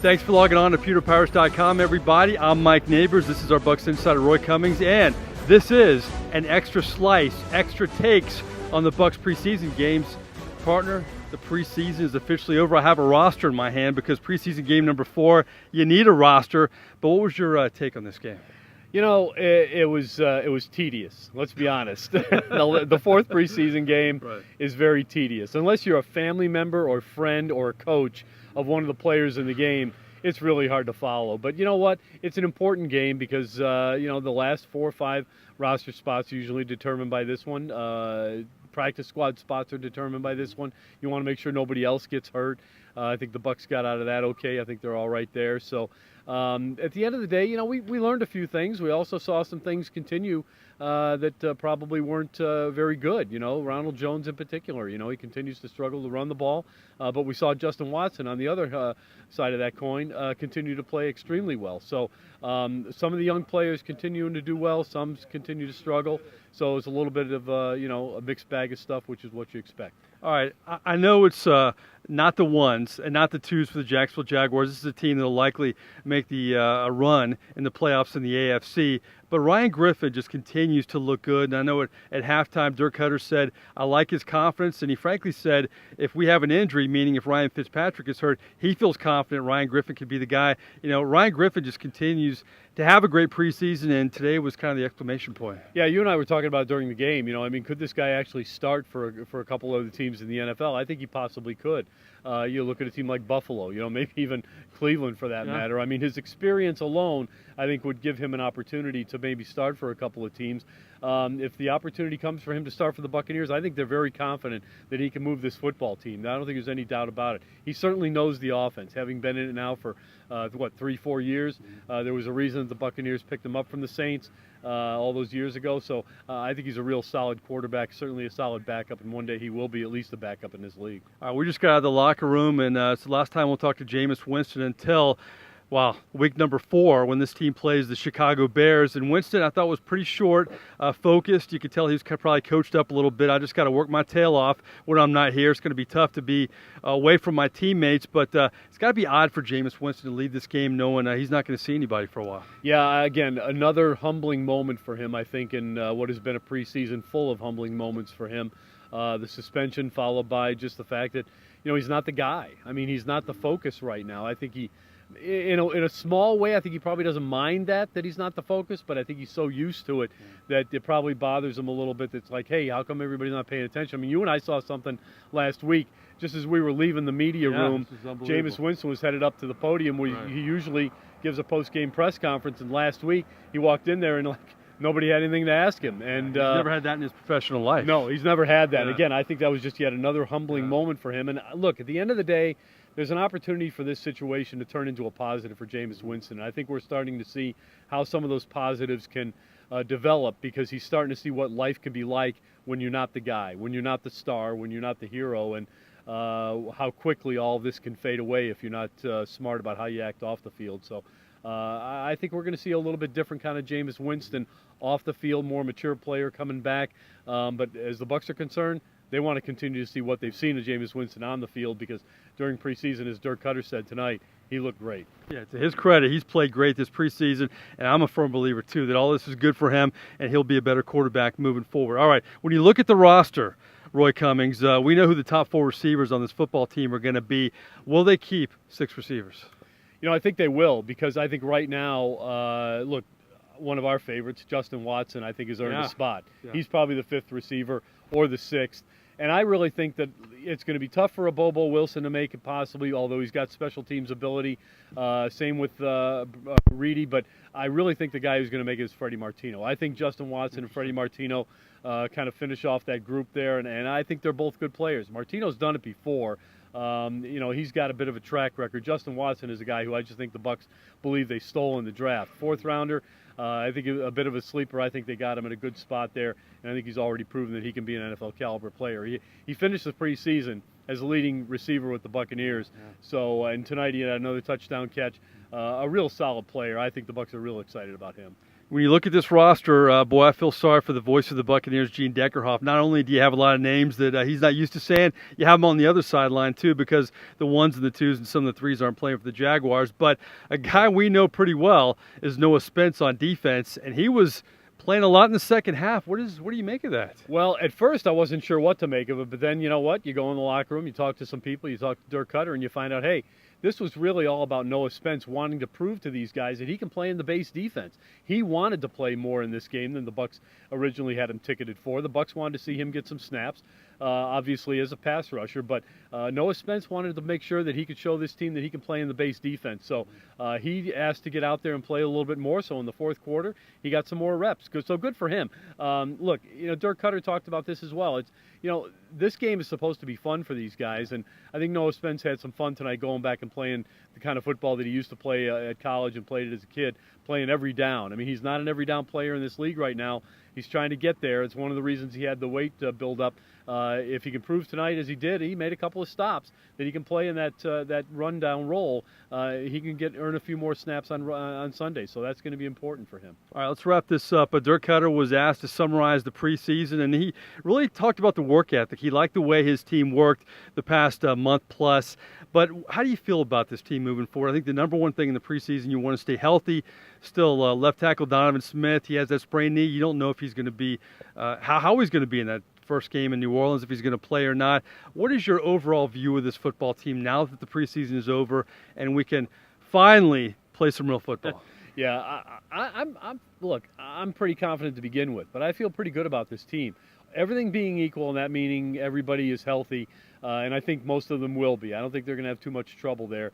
Thanks for logging on to pewterpirates.com, everybody. I'm Mike Nabors. This is our Bucs insider, Roy Cummings, and this is an extra slice, extra takes on the Bucs preseason games. Partner, the preseason is officially over. I have a roster in my hand because preseason game number 4, you need a roster. But what was your take on this game? You know, it was tedious. Let's be honest. The fourth preseason game is very tedious. Unless you're a family member or friend or a coach of one of the players in the game, it's really hard to follow. But you know what? It's an important game because the last 4 or 5 roster spots are usually determined by this one. Practice squad spots are determined by this one. You want to make sure nobody else gets hurt. I think the Bucs got out of that okay. I think they're all right there. So at the end of the day, we learned a few things. We also saw some things continue that probably weren't very good. Ronald Jones in particular, he continues to struggle to run the ball. But we saw Justin Watson on the other side of that coin continue to play extremely well. So some of the young players continuing to do well, some continue to struggle. So it's a little bit of a mixed bag of stuff, which is what you expect. All right, I know it's not the ones and not the twos for the Jacksonville Jaguars. This is a team that will likely make the a run in the playoffs in the AFC. But Ryan Griffin just continues to look good. And I know at halftime, Dirk Cutter said, I like his confidence. And he frankly said, if we have an injury, meaning if Ryan Fitzpatrick is hurt, he feels confident Ryan Griffin could be the guy. Ryan Griffin just continues to have a great preseason, and today was kind of the exclamation point. Yeah, you and I were talking about during the game. Could this guy actually start for a couple of the teams in the NFL? I think he possibly could. You look at a team like Buffalo, maybe even Cleveland for that matter. His experience alone, I think, would give him an opportunity to maybe start for a couple of teams. If the opportunity comes for him to start for the Buccaneers, I think they're very confident that he can move this football team. I don't think there's any doubt about it. He certainly knows the offense, having been in it now for 3-4 years. There was a reason that the Buccaneers picked him up from the Saints all those years ago. So I think he's a real solid quarterback, certainly a solid backup, and one day he will be at least a backup in this league. We just got out of the locker room, and it's the last time we'll talk to Jameis Winston until week number 4 when this team plays the Chicago Bears. And Winston, I thought, was pretty short, focused. You could tell he was probably coached up a little bit. I just got to work my tail off when I'm not here. It's going to be tough to be away from my teammates, but it's got to be odd for Jameis Winston to leave this game knowing he's not going to see anybody for a while. Yeah, again, another humbling moment for him, I think, in what has been a preseason full of humbling moments for him. The suspension followed by just the fact that, he's not the guy. He's not the focus right now. I think he, in a small way, I think he probably doesn't mind that he's not the focus, but I think he's so used to it that it probably bothers him a little bit. That's like, hey, how come everybody's not paying attention? You and I saw something last week, just as we were leaving the media room. Jameis Winston was headed up to the podium where he usually gives a post-game press conference, and last week he walked in there and nobody had anything to ask him. And he's never had that in his professional life. No, he's never had that. Again, I think that was just yet another humbling moment for him. And look, at the end of the day, there's an opportunity for this situation to turn into a positive for Jameis Winston. And I think we're starting to see how some of those positives can develop, because he's starting to see what life can be like when you're not the guy, when you're not the star, when you're not the hero, and how quickly all this can fade away if you're not smart about how you act off the field. So I think we're going to see a little bit different kind of Jameis Winston off the field, more mature player coming back. But as the Bucs are concerned, they want to continue to see what they've seen of Jameis Winston on the field, because during preseason, as Dirk Cutter said tonight, he looked great. Yeah, to his credit, he's played great this preseason, and I'm a firm believer, too, that all this is good for him, and he'll be a better quarterback moving forward. All right, when you look at the roster, Roy Cummings, we know who the top 4 receivers on this football team are going to be. Will they keep 6 receivers? I think they will, because I think right now, look, one of our favorites, Justin Watson, I think has earned a spot. Yeah. He's probably the 5th receiver or the 6th. And I really think that it's going to be tough for a Bobo Wilson to make it possibly, although he's got special teams ability. Same with Reedy. But I really think the guy who's going to make it is Freddie Martino. I think Justin Watson and Freddie Martino kind of finish off that group there. And I think they're both good players. Martino's done it before. He's got a bit of a track record. Justin Watson is a guy who I just think the Bucs believe they stole in the draft. 4th rounder. I think a bit of a sleeper. I think they got him in a good spot there, and I think he's already proven that he can be an NFL caliber player. He finished the preseason as a leading receiver with the Buccaneers. Yeah. So, and tonight he had another touchdown catch. A real solid player. I think the Bucs are real excited about him. When you look at this roster, boy, I feel sorry for the voice of the Buccaneers, Gene Deckerhoff. Not only do you have a lot of names that he's not used to saying, you have him on the other sideline too, because the ones and the twos and some of the threes aren't playing for the Jaguars. But a guy we know pretty well is Noah Spence on defense, and he was playing a lot in the second half. What do you make of that? Well, at first I wasn't sure what to make of it, but then you know what? You go in the locker room, you talk to some people, you talk to Dirk Cutter, and you find out, hey, this was really all about Noah Spence wanting to prove to these guys that he can play in the base defense. He wanted to play more in this game than the Bucs originally had him ticketed for. The Bucs wanted to see him get some snaps, obviously as a pass rusher, but Noah Spence wanted to make sure that he could show this team that he can play in the base defense. So he asked to get out there and play a little bit more. So in the fourth quarter, he got some more reps. So good for him. Look, Dirk Cutter talked about this as well. It's this game is supposed to be fun for these guys, and I think Noah Spence had some fun tonight going back and playing the kind of football that he used to play at college and played it as a kid, playing every down. I mean, he's not an every down player in this league right now. He's trying to get there. It's one of the reasons he had the weight build up. If he can prove tonight, as he did, he made a couple of stops that he can play in that rundown role. He can earn a few more snaps on Sunday, so that's going to be important for him. All right, let's wrap this up. Dirk Cutter was asked to summarize the preseason, and he really talked about the work ethic. He liked the way his team worked the past month plus. But how do you feel about this team moving forward? I think the number one thing in the preseason, you want to stay healthy. Still, left tackle Donovan Smith, he has that sprained knee. You don't know if he's going to be, how he's going to be in that first game in New Orleans, if he's going to play or not. What is your overall view of this football team now that the preseason is over and we can finally play some real football? Yeah, I'm pretty confident to begin with, but I feel pretty good about this team. Everything being equal, and that meaning everybody is healthy, and I think most of them will be. I don't think they're going to have too much trouble there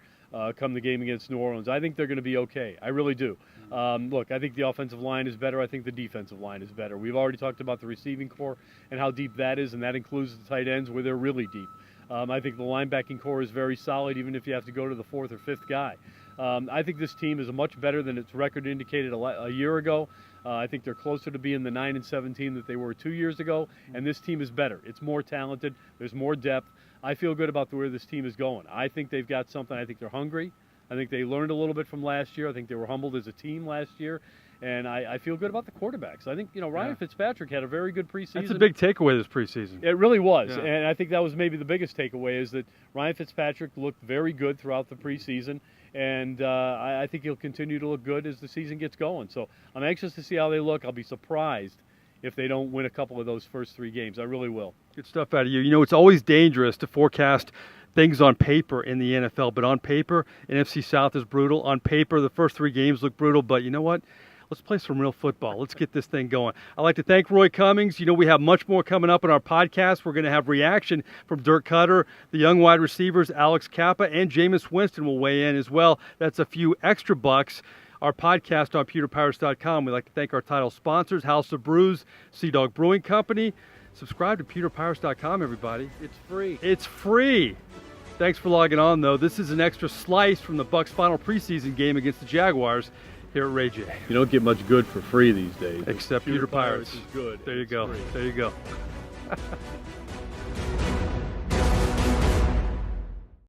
come the game against New Orleans. I think they're going to be okay. I really do. Look, I think the offensive line is better. I think the defensive line is better. We've already talked about the receiving core and how deep that is, and that includes the tight ends where they're really deep. I think the linebacking core is very solid, even if you have to go to the fourth or fifth guy. I think this team is much better than its record indicated a year ago. I think they're closer to being the 9-17 that they were 2 years ago, and this team is better. It's more talented. There's more depth. I feel good about where this team is going. I think they've got something. I think they're hungry. I think they learned a little bit from last year. I think they were humbled as a team last year. And I feel good about the quarterbacks. I think, Ryan Fitzpatrick had a very good preseason. That's a big takeaway this preseason. It really was. Yeah. And I think that was maybe the biggest takeaway is that Ryan Fitzpatrick looked very good throughout the preseason. And I think he'll continue to look good as the season gets going. So I'm anxious to see how they look. I'll be surprised if they don't win a couple of those first three games. I really will. Good stuff out of you. It's always dangerous to forecast things on paper in the NFL. But on paper, NFC South is brutal. On paper, the first three games look brutal. But you know what? Let's play some real football. Let's get this thing going. I'd like to thank Roy Cummings. We have much more coming up in our podcast. We're going to have reaction from Dirk Cutter, the young wide receivers, Alex Kappa, and Jameis Winston will weigh in as well. That's a few extra bucks. Our podcast on pewterpirates.com. We'd like to thank our title sponsors, House of Brews, Sea Dog Brewing Company. Subscribe to pewterpirates.com, everybody. It's free. It's free. Thanks for logging on, though. This is an extra slice from the Bucs' final preseason game against the Jaguars here at Ray J. You don't get much good for free these days. Except Pewter Pirates. Is good. There you go. There you go.